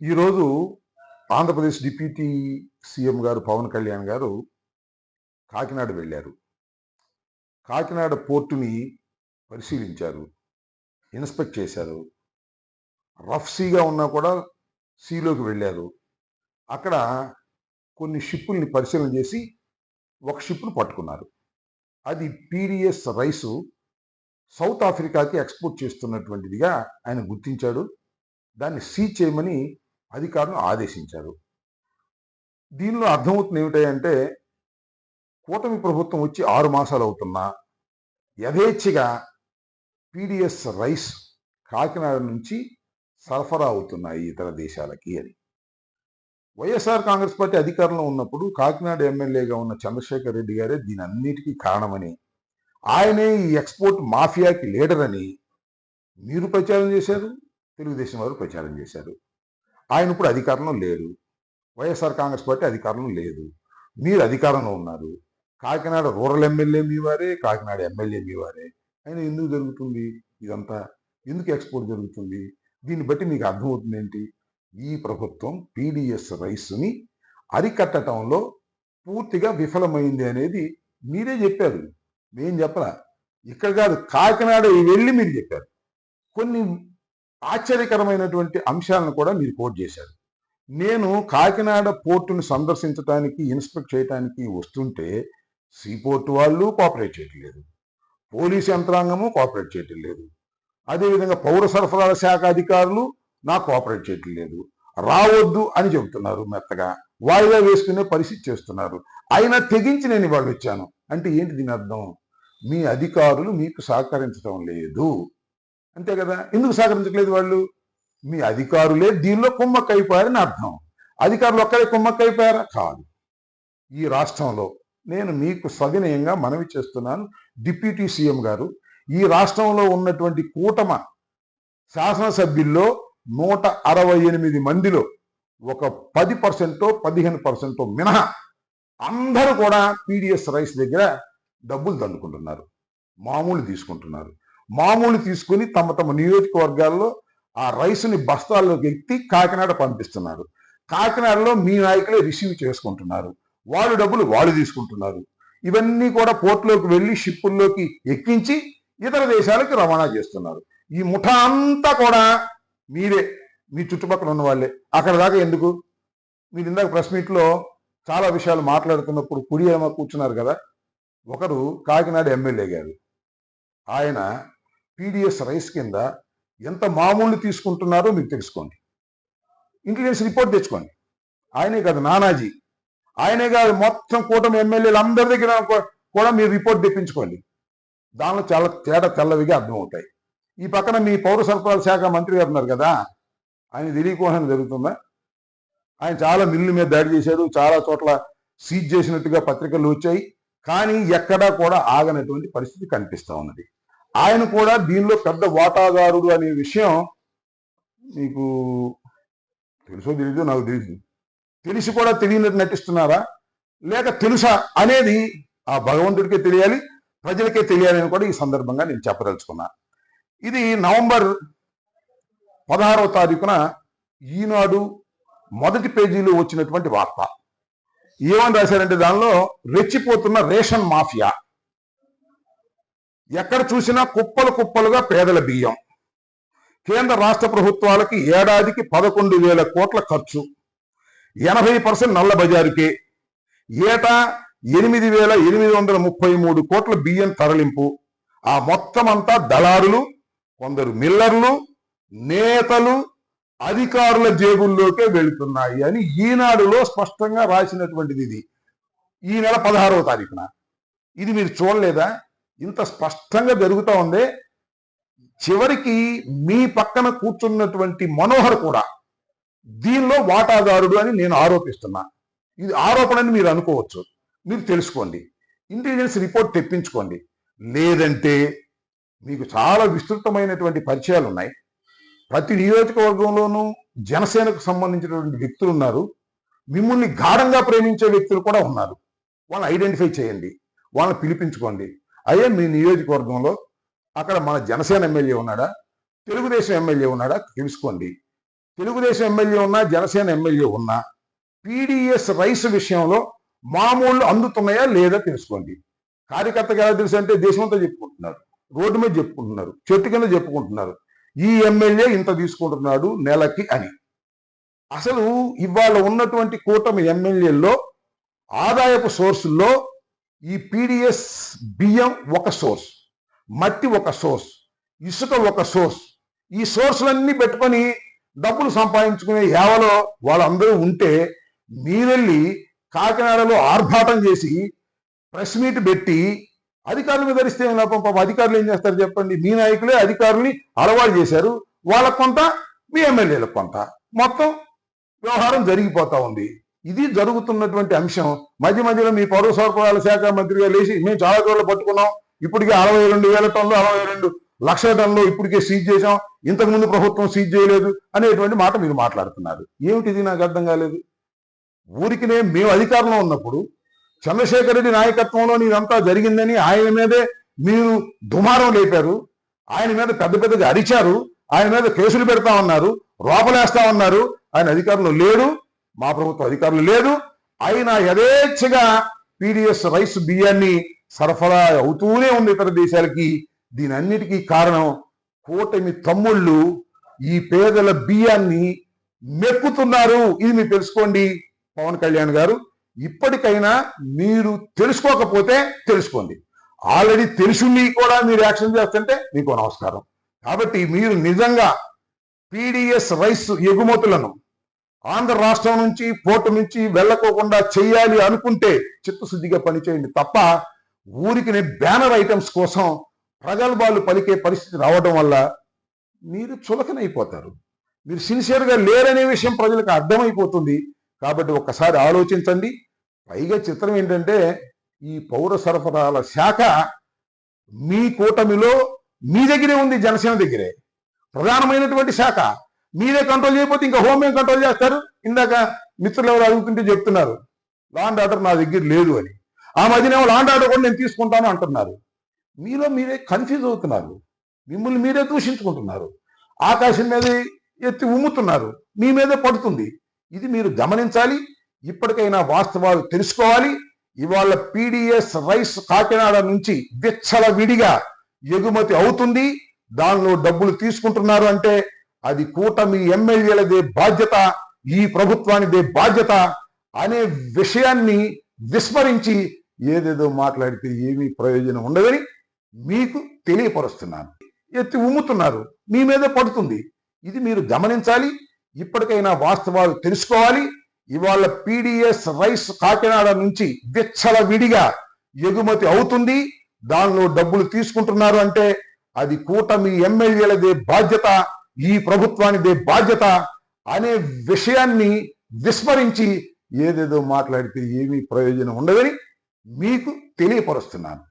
ఈరోజు Andhra Pradesh deputy CM గారు పవన్ కళ్యాణ్ గారు కాకినాడ వెళ్ళారు. కాకినాడ పోర్టుని పరిశీలించారు. ఇన్స్పెక్ట్ చేశారు. రఫ్ సీగా ఉన్నా కూడా సీలోకి వెళ్ళారు. అక్కడ కొన్ని షిప్పుల్ని పరిశీలన చేసి ఒక షిప్ను పట్టుకున్నారు. అది పీడిఎస్ రైసు సౌత్ ఆఫ్రికాకి ఎక్స్పోర్ట్ చేస్తున్నటువంటిదిగా ఆయన గుర్తించాడు. దాన్ని సీజ్ చేయమని అధికారులను ఆదేశించారు. దీనిలో అర్థమవుతుంది ఏమిటంటే కూటమి ప్రభుత్వం వచ్చి 6 మాసాలు అవుతున్నా యథేచ్ఛగా పీడిఎస్ రైస్ కాకినాడ నుంచి సరఫరా అవుతున్నాయి ఇతర దేశాలకి అని. వైఎస్ఆర్ కాంగ్రెస్ పార్టీ అధికారంలో ఉన్నప్పుడు కాకినాడ ఎమ్మెల్యేగా ఉన్న చంద్రశేఖర్ రెడ్డి గారే దీని అన్నిటికీ కారణమని, ఆయనే ఈ ఎక్స్పోర్ట్ మాఫియాకి లీడర్ అని మీరు ప్రచారం చేశారు, తెలుగుదేశం వారు ప్రచారం చేశారు. ఆయన ఇప్పుడు అధికారంలో లేరు. వైఎస్ఆర్ కాంగ్రెస్ పార్టీ అధికారంలో లేదు. మీరు అధికారంలో ఉన్నారు. కాకినాడ రూరల్ ఎమ్మెల్యే మీ వారే, కాకినాడ ఎమ్మెల్యే మీ వారే. అయినా ఎందుకు జరుగుతుంది ఇదంతా? ఎందుకు ఎక్స్పోర్ట్ జరుగుతుంది? దీన్ని బట్టి మీకు అర్థమవుతుంది ఏంటి? ఈ ప్రభుత్వం పీడిఎస్ రైస్ని అరికట్టడంలో పూర్తిగా విఫలమైంది అనేది మీరే చెప్పారు. మేం చెప్పలా. ఇక్కడ కాదు, కాకినాడ వెళ్ళి మీరు చెప్పారు. కొన్ని ఆశ్చర్యకరమైనటువంటి అంశాలను కూడా మీరు కోట్ చేశారు. నేను కాకినాడ పోర్టును సందర్శించడానికి, ఇన్స్పెక్ట్ చేయడానికి వస్తుంటే సీపోర్టు వాళ్ళు కోఆపరేట్ చేయటం లేదు, పోలీసు యంత్రాంగము కోఆపరేట్ చేయటం లేదు, అదేవిధంగా పౌర సరఫరాల శాఖ అధికారులు నాకు కోఆపరేట్ చేయటం లేదు. రావద్దు అని చెబుతున్నారు, మెత్తగా వాయిదా వేసుకునే పరిస్థితి చేస్తున్నారు. అయినా తెగించి నేను ఇవాళ వచ్చాను అంటే ఏంటి దీని అర్థం? మీ అధికారులు మీకు సహకరించడం లేదు, అంతే కదా. ఎందుకు సహకరించట్లేదు వాళ్ళు? మీ అధికారులే దీనిలో కుమ్మక్కైపోయారని అర్థం. అధికారులు ఒక్కరే కుమ్మక్కైపోయారా? కాదు. ఈ రాష్ట్రంలో నేను మీకు సవినయంగా మనవి చేస్తున్నాను, డిప్యూటీ సీఎం గారు, ఈ రాష్ట్రంలో ఉన్నటువంటి కూటమ శాసనసభ్యుల్లో 168 మందిలో ఒక 10%, 15% మినహా అందరూ కూడా పీడిఎస్ రైస్ దగ్గర డబ్బులు దండుకుంటున్నారు, మామూలు తీసుకుంటున్నారు. మామూలు తీసుకుని తమ తమ నియోజకవర్గాల్లో ఆ రైసుని బస్తాల్లోకి ఎత్తి కాకినాడ పంపిస్తున్నారు. కాకినాడలో మీ నాయకులే రిసీవ్ చేసుకుంటున్నారు, వాళ్ళు డబ్బులు వాళ్ళు తీసుకుంటున్నారు. ఇవన్నీ కూడా పోర్టులోకి వెళ్ళి షిప్పుల్లోకి ఎక్కించి ఇతర దేశాలకు రవాణా చేస్తున్నారు. ఈ ముఠా అంతా కూడా మీరే, మీ చుట్టుపక్కల ఉన్న వాళ్ళే. అక్కడ దాకా ఎందుకు? మీరు ఇందాక ప్రెస్ మీట్లో చాలా విషయాలు మాట్లాడుతున్నప్పుడు కుడియమ్మ కూర్చున్నారు కదా, ఒకరు కాకినాడ ఎమ్మెల్యే గారు, ఆయన పీడిఎస్ రైస్ కింద ఎంత మామూలు తీసుకుంటున్నారో మీకు తెలుసుకోండి. ఇంటెలిజెన్స్ రిపోర్ట్ తెచ్చుకోండి. ఆయనే కాదు, నానాజీ, ఆయనే కాదు, మొత్తం కూటమి ఎమ్మెల్యేలు అందరి దగ్గర కూడా మీరు రిపోర్ట్ తెప్పించుకోండి. దానిలో చాలా తేడా తెల్లవిగా అర్థమవుతాయి. ఈ పక్కన మీ పౌర సరఫరాల శాఖ మంత్రి గారు ఉన్నారు కదా, ఆయన తెలియకోవడం జరుగుతుందా? ఆయన చాలా మిల్లు మీద దాడి చేశారు, చాలా చోట్ల సీజ్ చేసినట్టుగా పత్రికలు వచ్చాయి, కానీ ఎక్కడా కూడా ఆగనటువంటి పరిస్థితి కనిపిస్తా ఉన్నది. ఆయన కూడా దీనిలో పెద్ద వాటాదారుడు అనే విషయం మీకు తెలుసో తెలీదో నాకు తెలియదు. తెలిసి కూడా తెలియనట్టు నటిస్తున్నారా, లేక తెలుసా అనేది ఆ భగవంతుడికే తెలియాలి, ప్రజలకే తెలియాలని కూడా ఈ సందర్భంగా నేను చెప్పదలుచుకున్నా. ఇది నవంబర్ 16వ తారీఖున ఈనాడు మొదటి పేజీలో వచ్చినటువంటి వార్త. ఏమని రాశారంటే దానిలో రెచ్చిపోతున్న రేషన్ మాఫియా, ఎక్కడ చూసినా కుప్పలు కుప్పలుగా పేదల బియ్యం, కేంద్ర రాష్ట్ర ప్రభుత్వాలకి ఏడాదికి 11,000 కోట్ల ఖర్చు, 80% నల్ల బజారుకే, ఏటా 8,833 కోట్ల బియ్యం తరలింపు, ఆ మొత్తం అంతా దళారులు, కొందరు మిల్లర్లు, నేతలు, అధికారుల జేబుల్లోకే వెళుతున్నాయి అని ఈనాడులో స్పష్టంగా రాసినటువంటిది. ఇది ఈ నెల 16వ తారీఖున. ఇది మీరు చూడలేదా? ఇంత స్పష్టంగా జరుగుతూ ఉంది. చివరికి మీ పక్కన కూర్చున్నటువంటి మనోహర్ కూడా దీనిలో వాటాదారుడు అని నేను ఆరోపిస్తున్నా. ఇది ఆరోపణని మీరు అనుకోవచ్చు, మీరు తెలుసుకోండి, ఇంటెలిజెన్స్ రిపోర్ట్ తెప్పించుకోండి. లేదంటే మీకు చాలా విస్తృతమైనటువంటి పరిచయాలు ఉన్నాయి. ప్రతి నియోజకవర్గంలోనూ జనసేనకు సంబంధించినటువంటి వ్యక్తులు ఉన్నారు, మిమ్మల్ని గాఢంగా ప్రేమించే వ్యక్తులు కూడా ఉన్నారు. వాళ్ళని ఐడెంటిఫై చేయండి, వాళ్ళని పిలిపించుకోండి. అయ్యే మీ నియోజకవర్గంలో అక్కడ మన జనసేన ఎమ్మెల్యే ఉన్నాడా, తెలుగుదేశం ఎమ్మెల్యే ఉన్నాడా తెలుసుకోండి. తెలుగుదేశం ఎమ్మెల్యే ఉన్నా, జనసేన ఎమ్మెల్యే ఉన్నా పీడిఎస్ రైస్ విషయంలో మామూలు అందుతున్నాయా లేదా తెలుసుకోండి. కార్యకర్తగా ఎలా తెలుసు అంటే దేశమంతా చెప్పుకుంటున్నారు, రోడ్డు మీద చెప్పుకుంటున్నారు, చెట్టు కింద చెప్పుకుంటున్నారు, ఈ ఎమ్మెల్యే ఇంత తీసుకుంటున్నాడు నెలకి అని. అసలు ఇవాళ ఉన్నటువంటి కూటమి ఎమ్మెల్యేల్లో ఆదాయపు సోర్సుల్లో ఈ పీడిఎస్ బియ్యం ఒక సోర్స్, మట్టి ఒక సోర్స్, ఇసుక ఒక సోర్స్. ఈ సోర్సులన్నీ పెట్టుకొని డబ్బులు సంపాదించుకునే యావలో వాళ్ళందరూ ఉంటే మీరెళ్ళి కాకినాడలో ఆర్భాటం చేసి ప్రెస్ మీట్ పెట్టి అధికారుల మీద ధరిస్తే లాభం. పాపం అధికారులు ఏం చేస్తారు చెప్పండి? మీ నాయకులే అధికారుల్ని అలవాటు చేశారు, వాళ్ళకు కొంత, మీ ఎమ్మెల్యేలకు కొంత, మొత్తం వ్యవహారం జరిగిపోతా ఉంది. ఇది జరుగుతున్నటువంటి అంశం. మధ్య మధ్యలో మీ పౌర సరఫరాల శాఖ మంత్రిగా లేచి మేము చాలా చోట్ల పట్టుకున్నాం, ఇప్పటికే 62,000 టన్నులు 62 లక్షల టన్నులు ఇప్పటికే సీజ్ చేశాం, ఇంతకుముందు ప్రభుత్వం సీజ్ చేయలేదు అనేటువంటి మాట మీరు మాట్లాడుతున్నారు. ఏమిటిది? నాకు అర్థం కాలేదు. ఊరికినే మేము అధికారంలో ఉన్నప్పుడు చంద్రశేఖర్ రెడ్డి నాయకత్వంలో ఇదంతా జరిగిందని ఆయన మీదే మీరు దుమారం లేపారు, ఆయన మీద పెద్ద పెద్దగా అరిచారు, ఆయన మీద కేసులు పెడతా ఉన్నారు, రోపలేస్తా ఉన్నారు. ఆయన అధికారంలో లేడు, మా ప్రభుత్వం అధికారులు లేదు. ఆయన యథేచ్ఛగా పీడిఎస్ రైస్ బియ్యాన్ని సరఫరా అవుతూనే ఉంది ఇతర దేశాలకి. దీని అన్నిటికీ కారణం కూటమి తమ్ముళ్ళు ఈ పేదల బియ్యాన్ని మెక్కుతున్నారు. ఇది మీరు తెలుసుకోండి. పవన్ కళ్యాణ్ గారు, ఇప్పటికైనా మీరు తెలుసుకోకపోతే తెలుసుకోండి. ఆల్రెడీ తెలుసుని కూడా మీరు యాక్షన్ చేస్తుంటే మీకు నమస్కారం. కాబట్టి మీరు నిజంగా పీడిఎస్ రైస్ ఎగుమతులను ఆంధ్ర రాష్ట్రం నుంచి, పోర్టు నుంచి వెళ్ళకోకుండా చేయాలి అనుకుంటే చిత్తశుద్ధిగా పనిచేయండి తప్ప ఊరికి బ్యానర్ ఐటమ్స్ కోసం ప్రగల్భాలు పలికే పరిస్థితి రావడం వల్ల మీరు చులకనైపోతారు. మీరు సిన్సియర్గా లేరనే విషయం ప్రజలకు అర్థమైపోతుంది. కాబట్టి ఒక్కసారి ఆలోచించండి. పైగా చిత్రం ఏంటంటే ఈ పౌర సరఫరాల శాఖ మీ కూటమిలో మీ దగ్గరే ఉంది, జనసేన దగ్గరే ప్రధానమైనటువంటి శాఖ. మీరే కంట్రోల్ చేయకపోతే ఇంకా హోమ్ ఏం కంట్రోల్ చేస్తారు? ఇందాక మిత్రులు ఎవరు అడుగుతుంటే చెప్తున్నారు లా అండ్ ఆర్డర్ నా దగ్గర లేదు అని. ఆ మధ్యనేమో లా అండ్ ఆర్డర్ కూడా నేను తీసుకుంటాను అంటున్నారు. మీలో మీరే కన్ఫ్యూజ్ అవుతున్నారు, మిమ్మల్ని మీరే దూషించుకుంటున్నారు, ఆకాశం మీద ఎత్తి ఉమ్ముతున్నారు, మీ మీదే పడుతుంది. ఇది మీరు గమనించాలి. ఇప్పటికైనా వాస్తవాలు తెలుసుకోవాలి. ఇవాళ పీడిఎస్ రైస్ కాకినాడ నుంచి విచ్చలవిడిగా ఎగుమతి అవుతుంది, దానిలో డబ్బులు తీసుకుంటున్నారు అంటే అది కూటమి ఎమ్మెల్యేలదే బాధ్యత, ఈ ప్రభుత్వానిదే బాధ్యత అనే విషయాన్ని విస్మరించి ఏదేదో మాట్లాడితే ఏమీ ప్రయోజనం ఉండదని మీకు తెలియపరుస్తున్నాను. ఎత్తి ఉమ్ముతున్నారు, మీ మీదే పడుతుంది. ఇది మీరు గమనించాలి. ఇప్పటికైనా వాస్తవాలు తెలుసుకోవాలి. ఇవాళ పీడిఎస్ రైస్ కాకినాడ నుంచి విచ్చలవిడిగా ఎగుమతి అవుతుంది, దానిలో డబ్బులు తీసుకుంటున్నారు అంటే అది కూటమి ఎమ్మెల్యేలదే బాధ్యత, ఈ ప్రభుత్వానిదే బాధ్యత అనే విషయాన్ని విస్మరించి ఏదేదో మాట్లాడితే ఏమీ ప్రయోజనం ఉండదని మీకు తెలియపరుస్తున్నాను.